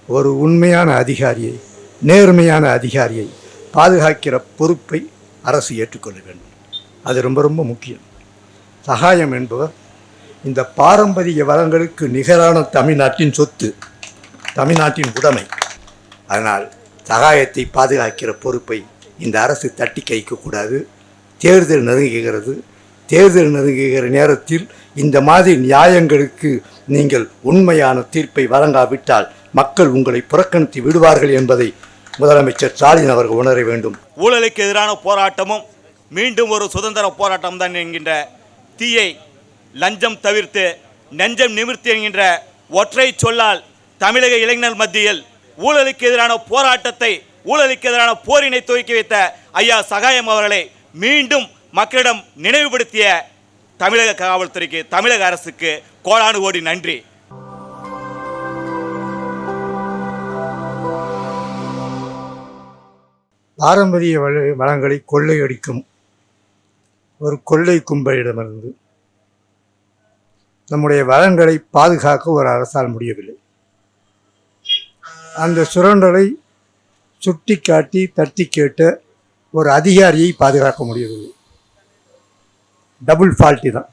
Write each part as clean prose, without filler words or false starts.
ஒரு உண்மையான அதிகாரியை, நேர்மையான அதிகாரியை பாதுகாக்கிற பொறுப்பை அரசு ஏற்றுக்கொள்ள வேண்டும். அது ரொம்ப ரொம்ப முக்கியம். சகாயம் என்பவர் இந்த பாரம்பரிய வளங்களுக்கு நிகரான தமிழ்நாட்டின் சொத்து, தமிழ்நாட்டின் உடைமை. அதனால் சகாயத்தை பாதுகாக்கிற பொறுப்பை இந்த அரசு தட்டி கைக்கக்கூடாது. தேர்தல் நெருங்குகிறது. தேர்தல் நெருங்குகிற நேரத்தில் இந்த மாதிரி நியாயங்களுக்கு நீங்கள் உண்மையான தீர்ப்பை வழங்காவிட்டால் மக்கள் உங்களை புறக்கணித்து விடுவார்கள் என்பதை முதலமைச்சர் ஸ்டாலின் அவர்கள் உணர வேண்டும். ஊழலுக்கு எதிரான போராட்டமும் மீண்டும் ஒரு சுதந்திர போராட்டம் தான் என்கின்ற தீயை லஞ்சம் தவிர்த்து நெஞ்சம் நிமிர்த்தி என்கின்ற ஒற்றை சொல்லால் தமிழக இளைஞர் மத்தியில் ஊழலுக்கு எதிரான போராட்டத்தை, ஊழலுக்கு எதிரான போரினை துவக்கி வைத்த ஐயா சகாயம் அவர்களை மீண்டும் மக்களிடம் நினைவுபடுத்திய தமிழக காவல்துறைக்கு, தமிழக அரசுக்கு கோடானு கோடி நன்றி. பாரம்பரிய வளங்களை கொள்ளையடிக்கும் ஒரு கொள்ளை கும்பலிடமிருந்து நம்முடைய வளங்களை பாதுகாக்க ஒரு அரசால் முடியவில்லை. அந்த சுரண்டலை சுட்டி காட்டி தட்டி கேட்ட ஒரு அதிகாரியை பாதுகாக்க முடியவில்லை. டபுள் ஃபால்ட்டி தான்.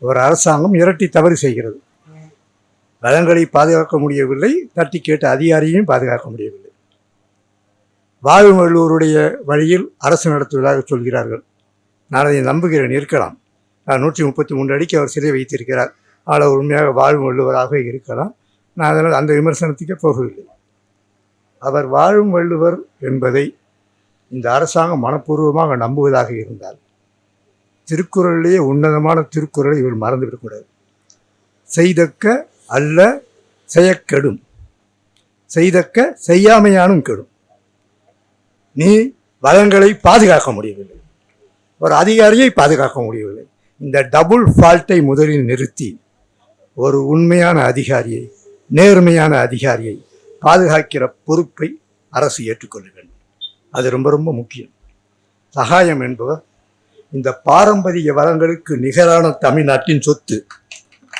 ஒரு அரசாங்கம் இரட்டை தவறு செய்கிறது. வளங்களை பாதுகாக்க முடியவில்லை, தட்டி கேட்ட அதிகாரியையும் பாதுகாக்க முடியவில்லை. வாழும் வள்ளுவருடைய வழியில் அரசு நடத்துவதாக சொல்கிறார்கள். நான் அதை நம்புகிறேன், இருக்கலாம். 133 அடிக்கு அவர் சிலை வைத்திருக்கிறார். ஆனால் உண்மையாக வாழும் வள்ளுவராக இருக்கலாம். நான் அதனால் அந்த விமர்சனத்துக்கே போகவில்லை. அவர் வாழும் வள்ளுவர் என்பதை இந்த அரசாங்கம் மனப்பூர்வமாக நம்புவதாக இருந்தால் திருக்குறளிலேயே உன்னதமான திருக்குறளை இவர் மறந்துவிடக்கூடாது. செய்தக்க அல்ல செய்யக்கெடும், செய்தக்க செய்யாமையானும் கெடும். நீ வளங்களை பாதுகாக்க முடியவில்லை, ஒரு அதிகாரியை பாதுகாக்க முடியவில்லை. இந்த டபுள் ஃபால்ட்டை முதலில் நிறுத்தி ஒரு உண்மையான அதிகாரியை, நேர்மையான அதிகாரியை பாதுகாக்கிற பொறுப்பை அரசு ஏற்றுக்கொள்ள வேண்டும். அது ரொம்ப ரொம்ப முக்கியம். சகாயம் என்பவர் இந்த பாரம்பரிய வளங்களுக்கு நிகரான தமிழ்நாட்டின் சொத்து,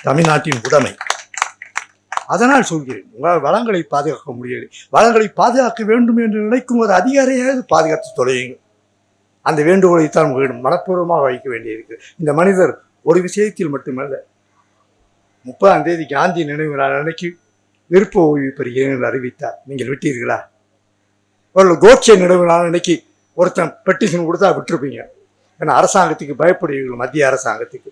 தமிழ்நாட்டின் உடைமை. அதனால் சொல்கிறேன், உங்களால் வளங்களை பாதுகாக்க முடியவில்லை. வளங்களை பாதுகாக்க வேண்டும் என்று நினைக்கும் ஒரு அதிகாரியாவது பாதுகாத்து தொலையுங்கள். அந்த வேண்டுகோளைத்தான் உங்களிடம் மனப்பூர்வமாக வைக்க வேண்டியிருக்கு. இந்த மனிதர் ஒரு விஷயத்தில் மட்டுமல்ல, 30ஆம் தேதி காந்தி நினைவு நாள் அன்னைக்கு விருப்ப ஓய்வு பெறுகிறேன் என்று அறிவித்தார். நீங்கள் விட்டீர்களா? ஒரு கோட்சே நினைவு நாள் அன்னைக்கு ஒருத்தன் பெட்டிஷன் கொடுத்தா விட்டுருப்பீங்க. ஏன்னா அரசாங்கத்துக்கு பயப்படுவீர்கள், மத்திய அரசாங்கத்துக்கு.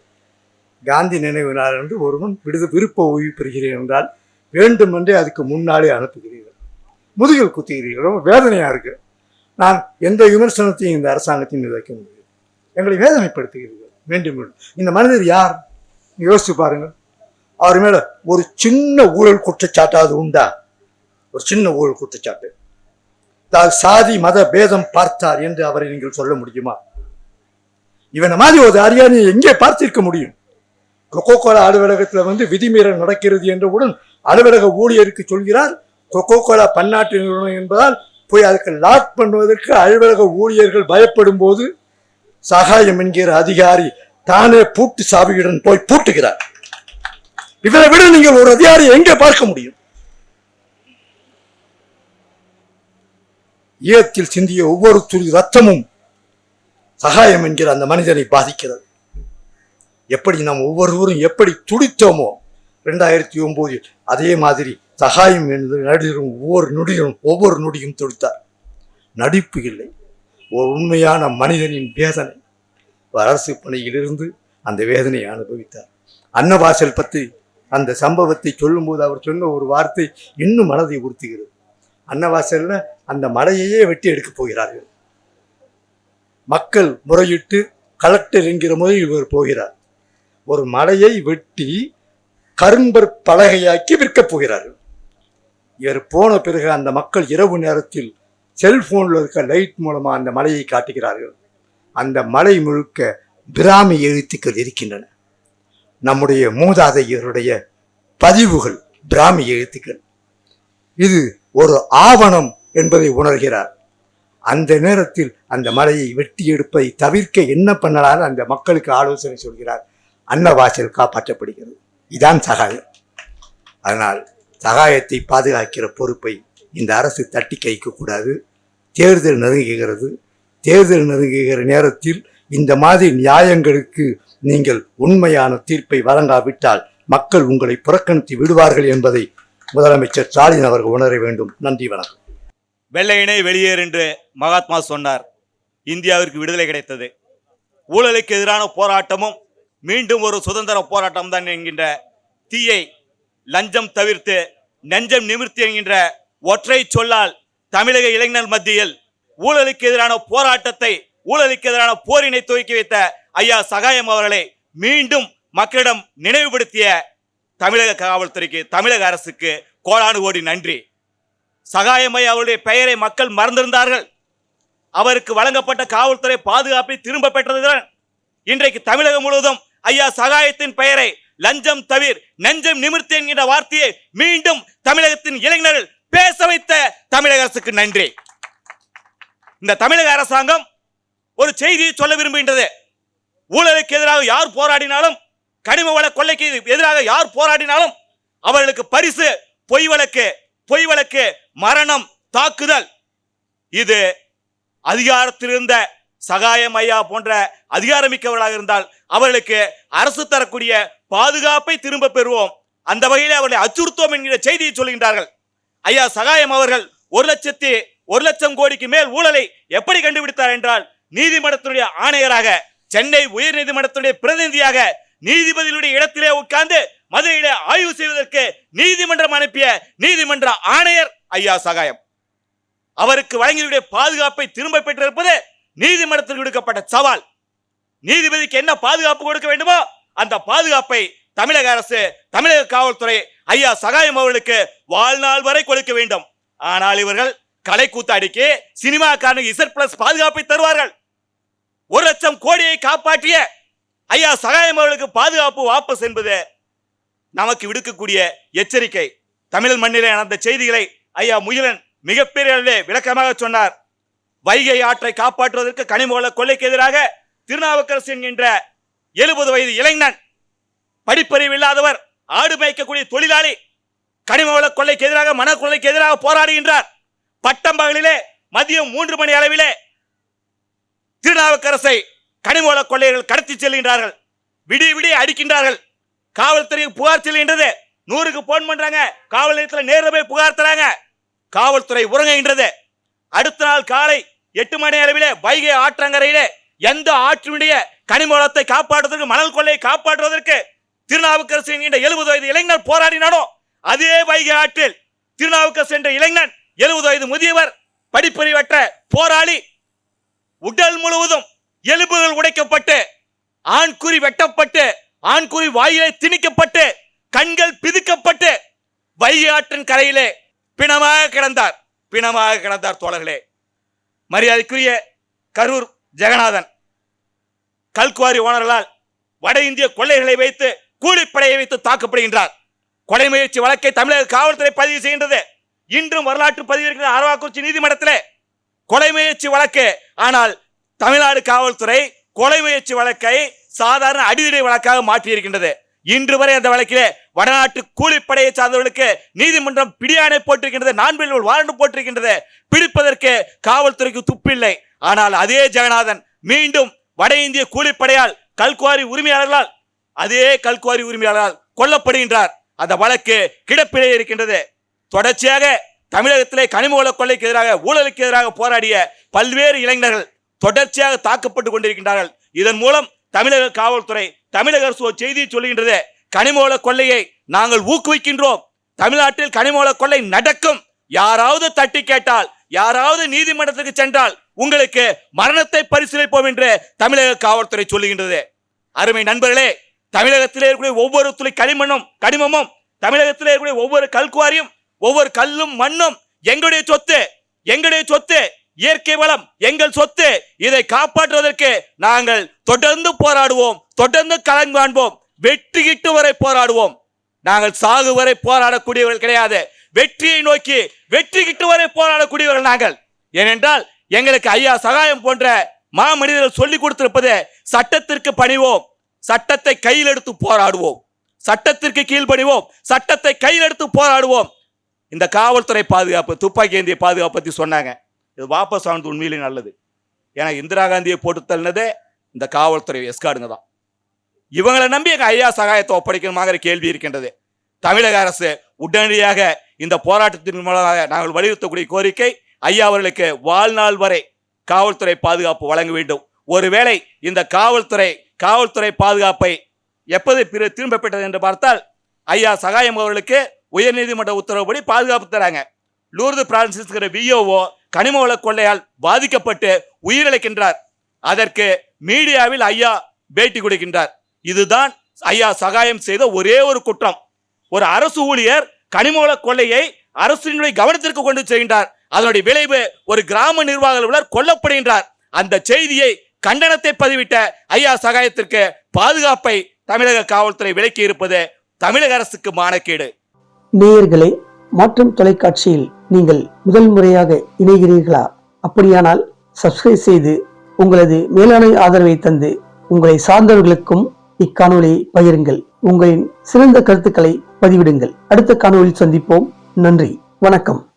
காந்தி நினைவு நாள் என்று ஒருவன் விருப்ப ஓய்வு பெறுகிறேன் என்றால் வேண்டுமென்றே அதுக்கு முன்னாலே அனுப்புகிறீர்கள், முதுகில் குத்துகிறீர்கள். ரொம்ப வேதனையாக இருக்கு. நான் எந்த விமர்சனத்தையும் இந்த அரசாங்கத்தையும் வைக்க முடியும். எங்களை வேதனைப்படுத்துகிறீர்கள் வேண்டும். இந்த மனிதர் யார் யோசிச்சு பாருங்கள். அவர் மேல ஒரு சின்ன ஊழல் குற்றச்சாட்டாவது உண்டா? ஒரு சின்ன ஊழல் குற்றச்சாட்டு. சாதி மத பேதம் பார்த்தார் என்று அவரை நீங்கள் சொல்ல முடியுமா? இவனை மாதிரி ஒரு அதிகாரியை எங்கே பார்த்திருக்க முடியும்? கொக்கோ கோலா அலுவலகத்தில் விதிமீறல் நடக்கிறது என்றவுடன் அலுவலக ஊழியருக்கு சொல்கிறார், கொக்கோ கோலா பன்னாட்டு நிறுவனம் என்பதால் போய் அதுக்கு லாக் பண்ணுவதற்கு அலுவலக ஊழியர்கள் பயப்படும் போது சகாயம் என்கிற அதிகாரி தானே பூட்டு சாவியுடன் போய் பூட்டுகிறார். இவரை விட நீங்கள் ஒரு அதிகாரியை எங்கே பார்க்க முடியும்? ஈழத்தில் சிந்திய ஒவ்வொரு துளி ரத்தமும் சகாயம் என்கிற அந்த மனிதனை பாதிக்கிறது. எப்படி நாம் ஒவ்வொருவரும் எப்படி துடித்தோமோ 2009 அதே மாதிரி சகாயம் என்று நடிகரும் ஒவ்வொரு நொடியும் துடித்தார். நடிப்பு இல்லை, ஒரு உண்மையான மனிதனின் வேதனை. அரசு பணியிலிருந்து அந்த வேதனையை அனுபவித்தார். அன்னவாசல் பற்றி அந்த சம்பவத்தை சொல்லும்போது அவர் சொன்ன ஒரு வார்த்தை இன்னும் மனதை உறுத்துகிறது. அன்னவாசல்ல அந்த மலையையே வெட்டி எடுக்கப் போகிறார்கள். மக்கள் முறையிட்டு கலெக்டர் என்கிற முறையில் இவர் போகிறார். ஒரு மலையை வெட்டி கரும்பர் பலகையாக்கி விற்கப் போகிறார்கள். இவர் போன பிறகு அந்த மக்கள் இரவு நேரத்தில் செல்போனில் இருக்க லைட் மூலமா அந்த மலையை காட்டுகிறார்கள். அந்த மலை முழுக்க பிராமி எழுத்துக்கள் இருக்கின்றன. நம்முடைய மூதாதையருடைய பதிவுகள் பிராமி எழுத்துக்கள். இது ஒரு ஆவணம் என்பதை உணர்கிறார். அந்த நேரத்தில் அந்த மலையை வெட்டி எடுப்பதை தவிர்க்க என்ன பண்ணலான்னு அந்த மக்களுக்கு ஆலோசனை சொல்கிறார். அன்னவாசல் காப்பாற்றப்படுகிறது. இதான் சகாயம். அதனால் சகாயத்தை பாதுகாக்கிற பொறுப்பை இந்த அரசு தட்டி கைக்கக்கூடாது. தேர்தல் நெருங்குகிறது. தேர்தல் நெருங்குகிற நேரத்தில் இந்த மாதிரி நியாயங்களுக்கு நீங்கள் உண்மையான தீர்ப்பை வழங்காவிட்டால் மக்கள் உங்களை புறக்கணித்து விடுவார்கள் என்பதை முதலமைச்சர் ஸ்டாலின் அவர்கள் உணர வேண்டும். நன்றி, வணக்கம். வெள்ளையனே வெளியேறு என்று மகாத்மா சொன்னார். இந்தியாவிற்கு விடுதலை கிடைத்தது. ஊழலுக்கு எதிரான போராட்டமும் மீண்டும் ஒரு சுதந்திர போராட்டம் தான் என்கின்ற தீயை லஞ்சம் தவிர்த்து நெஞ்சம் நிமிர்த்தி என்கின்ற ஒற்றை சொல்லால் தமிழக இளைஞர் மத்தியில் ஊழலுக்கு எதிரான போராட்டத்தை, ஊழலுக்கு எதிரான போரினை துவக்கி வைத்த ஐயா சகாயம் அவர்களை மீண்டும் மக்களிடம் நினைவுபடுத்திய தமிழக காவல்துறைக்கு, தமிழக அரசுக்கு கோடானு கோடி நன்றி. சகாயம் ஐயா அவருடைய பெயரை மக்கள் மறந்திருந்தார்கள். அவருக்கு வழங்கப்பட்ட காவல்துறை பாதுகாப்பை திரும்ப பெற்றதுதான் இன்றைக்கு தமிழகம் முழுவதும் ஐயா சகாயத்தின் பெயரை லஞ்சம் தவிர் நெஞ்சம் நிமிர்த்தி என்கின்ற வார்த்தையை மீண்டும் தமிழகத்தின் இளைஞர்கள் பேச வைத்த தமிழக அரசுக்கு நன்றி. இந்த தமிழக அரசாங்கம் ஒரு செய்தியை சொல்ல விரும்புகின்றது. ஊழலுக்கு எதிராக யார் போராடினாலும், கனிம வள கொள்ளைக்கு எதிராக யார் போராடினாலும் அவர்களுக்கு பரிசு பொய் வழக்கு, மரணம், தாக்குதல். இது அதிகாரத்தில் இருந்த சகாயம் ஐயா போன்ற அதிகாரமிக்கவர்களாக இருந்தால் அவர்களுக்கு அரசு தரக்கூடிய பாதுகாப்பை திரும்ப பெறுவோம், அந்த வகையில் அவர்களை அச்சுறுத்துவோம் என்கிற செய்தியை சொல்கின்றார்கள். ஐயா சகாயம் அவர்கள் 1,00,000 கோடிக்கு மேல் ஊழலை எப்படி கண்டுபிடித்தார் என்றால், நீதிமன்றத்தினுடைய ஆணையராக, சென்னை உயர் நீதிமன்றத்தினுடைய பிரதிநிதியாக நீதிபதிகளுடைய இடத்திலே உட்கார்ந்து மதுரையிலே ஆய்வு செய்வதற்கு நீதிமன்றம் அனுப்பிய நீதிமன்ற ஆணையர் ஐயா சகாயம். அவருக்கு வழங்கிய பாதுகாப்பை திரும்ப பெற்றிருப்பது நீதிமன்றத்தில் விடுக்கப்பட்ட சவால். நீதிபதிக்கு என்ன பாதுகாப்பு கொடுக்க வேண்டுமோ அந்த பாதுகாப்பை தமிழக அரசு, தமிழக காவல்துறை ஐயா சகாயம் அவர்களுக்கு வாழ்நாள் வரை கொடுக்க வேண்டும். ஆனால் இவர்கள் கலை கூத்தாடிக்கு, சினிமாக்காரனுக்கு Z+ பாதுகாப்பை தருவார்கள். 1,00,000 கோடியை காப்பாற்றிய ஐயா சகாயம் அவர்களுக்கு பாதுகாப்பு வாபஸ் என்பது நமக்கு விடுக்கக்கூடிய எச்சரிக்கை. தமிழ் மண்ணிலே நடந்த செய்திகளை ஐயா முகிலன் மிகப்பெரிய விளக்கமாக சொன்னார். வைகை ஆற்றை காப்பாற்றுவதற்கு கனிம வள கொள்ளைக்கு எதிராக திருநாவுக்கரசு என்கின்ற 70 வயது இளைஞன், படிப்பறிவு இல்லாதவர், ஆடு மேய்க்கக்கூடிய தொழிலாளி, கனிம வள கொள்ளைக்கு எதிராக, மன கொள்ளைக்கு எதிராக போராடுகின்றார். பட்டம்பகலிலே மதியம் 3 மணி அளவிலே திருநாவுக்கரசை கனிம வள கொள்ளையர்கள் கடத்தி செல்கின்றார்கள். விடிய அடிக்கின்றார்கள். காவல்துறைக்கு புகார் செல்கின்றது. 100க்கு போன் பண்றாங்க. காவல் நிலையத்தில் நேரில் போய் புகார் தராங்க. காவல்துறை உறங்குகின்றது. அடுத்த நாள் காலை 8 மணி அளவிலே வைகை ஆற்றங்கரையிலே எந்த ஆற்றினுடைய கனிம வளத்தை காப்பாற்றுவதற்கு, மணல் கொள்ளையை காப்பாற்றுவதற்கு திருநாவுக்கரசு என்கின்ற 70 வயது இளைஞர் போராடினானோ அதே வைகை ஆற்றில் திருநாவுக்கரசு என்ற இளைஞன், 70 வயது முதியவர், படிப்பறிவற்ற போராளி, உடல் முழுவதும் எலும்புகள் உடைக்கப்பட்டு, ஆண்குறி வெட்டப்பட்டு, ஆண்குறி வாயிலை திணிக்கப்பட்டு, கண்கள் பிதுக்கப்பட்டு வைகை ஆற்றின் கரையிலே பிணமாக கிடந்தார் தோழர்களே. மரியாதைக்குரிய கரூர் ஜெகநாதன் கல்குவாரி ஓனர்களால் வட இந்திய கொள்ளைகளை வைத்து, கூலிப்படையை வைத்து தாக்கப்படுகின்றார். கொலை முயற்சி வழக்கை தமிழக காவல்துறை பதிவு செய்கின்றது. இன்றும் வரலாற்று பதிவு இருக்கிற அரவாக்குறிச்சி நீதிமன்றத்திலே கொலை முயற்சி வழக்கு. ஆனால் தமிழ்நாடு காவல்துறை கொலை முயற்சி வழக்கை சாதாரண அடிதடி வழக்காக மாற்றி இருக்கின்றது. இன்று வரை அந்த வழக்கிலே வடநாட்டு கூலிப்படையை சார்ந்தவர்களுக்கு நீதிமன்றம் பிடியாணை போட்டிருக்கின்றது, நான்கு வாரண்ட் போட்டிருக்கின்றது. பிடிப்பதற்கு காவல்துறைக்கு துப்பில்லை. ஆனால் அதே ஜெகநாதன் மீண்டும் வட இந்திய கூலிப்படையால், கல்குவாரி உரிமையாளர்களால், அதே கல்குவாரி உரிமையாளரால் கொல்லப்படுகின்றார். அந்த வழக்கு கிடப்பிலே இருக்கின்றது. தொடர்ச்சியாக தமிழகத்திலே கனிம வள கொள்ளைக்கு எதிராக, ஊழலுக்கு எதிராக போராடிய பல்வேறு இளைஞர்கள் தொடர்ச்சியாக தாக்கப்பட்டு கொண்டிருக்கின்றார்கள். இதன் மூலம் தமிழக காவல்துறை, தமிழக அரசு ஒரு செய்தியை சொல்லுகின்றது. கனிம வள கொள்ளையை நாங்கள் ஊக்குவிக்கின்றோம். தமிழ்நாட்டில் கனிம வள கொள்ளை நடக்கும். யாராவது தட்டி கேட்டால், யாராவது நீதிமன்றத்துக்கு சென்றால் உங்களுக்கு மரணத்தை பரிசீலிப்போம் என்று தமிழக காவல்துறை சொல்லுகின்றது. அருமை நண்பர்களே, தமிழகத்திலே இருக்கக்கூடிய ஒவ்வொரு துளி கனிமமும், தமிழகத்திலே இருக்கக்கூடிய ஒவ்வொரு கல்குவாரியும், ஒவ்வொரு கல்லும் மண்ணும் எங்களுடைய சொத்து, இயற்கை வளம் எங்கள் சொத்து. இதை காப்பாற்றுவதற்கு நாங்கள் தொடர்ந்து போராடுவோம், தொடர்ந்து களம் காண்போம், வெற்றி கிட்டும் வரை போராடுவோம். நாங்கள் சாகு வரை போராடக்கூடியவர்கள் கிடையாது. வெற்றியை நோக்கி வெற்றி கிட்டும் வரை போராடக்கூடியவர்கள் நாங்கள். ஏனென்றால் எங்களுக்கு ஐயா சகாயம் போன்ற மாமனிதர்கள் சொல்லிக் கொடுத்திருப்பது, சட்டத்திற்கு பணிவோம், சட்டத்தை கையில் எடுத்து போராடுவோம். சட்டத்திற்கு கீழ்ப்படிவோம், சட்டத்தை கையில் எடுத்து போராடுவோம். இந்த காவல்துறை பாதுகாப்பு, துப்பாக்கி ஏந்திய பாதுகாப்பு பற்றி சொன்னாங்க. இது வாபஸ் ஆனது உண்மையிலே நல்லது. ஏன்னா இந்திரா காந்தியை போட்டு தள்ளினதே இந்த காவல்துறை எஸ்கார்டுங்க தான். இவங்களை நம்பி எங்கள் ஐயா சகாயத்தை ஒப்படைக்கணுமாங்கிற கேள்வி இருக்கின்றது. தமிழக அரசு உடனடியாக இந்த போராட்டத்தின் மூலமாக நாங்கள் வலியுறுத்தக்கூடிய கோரிக்கை, ஐயா அவர்களுக்கு வாழ்நாள் வரை காவல்துறை பாதுகாப்பு வழங்க வேண்டும். ஒருவேளை இந்த காவல்துறை பாதுகாப்பை எப்போது திரும்ப பெற்றது என்று பார்த்தால், ஐயா சகாயம் அவர்களுக்கு உயர்நீதிமன்ற உத்தரவுப்படி பாதுகாப்பு தராங்க. லூர்து பிரான்சிஸ் விஓஓ கனிம வள கொள்ளையால் பாதிக்கப்பட்டு உயிரிழக்கின்றார். அதற்கு மீடியாவில் ஐயா பேட்டி கொடுக்கின்றார். இதுதான் ஐயா சகாயம் செய்த ஒரே ஒரு குற்றம். ஒரு அரசு ஊழியர் கனிம வள கொள்ளையை அரசினுடைய கவனத்திற்கு கொண்டு செல்கின்றார். அதனுடைய விளைவு ஒரு கிராம நிர்வாக அலுவலர் கொல்லப்படுகின்றார். அந்த செய்தியை கண்டனத்தை பதிவிட்ட ஐயா சகாயத்திற்கு பாதுகாப்பை தமிழக காவல்துறை விலக்கி இருப்பது தமிழக அரசுக்கு மானக்கேடு. நேயர்களே, மாற்றம் தொலைக்காட்சியில் நீங்கள் முதல் முறையாக இணைகிறீர்களா? அப்படியானால் சப்ஸ்கிரைப் செய்து உங்களது மேலான ஆதரவை தந்து உங்களை சார்ந்தவர்களுக்கும் இக்காணொலியை பகிருங்கள். உங்களின் சிறந்த கருத்துக்களை பதிவிடுங்கள். அடுத்த காணொலியில் சந்திப்போம். நன்றி, வணக்கம்.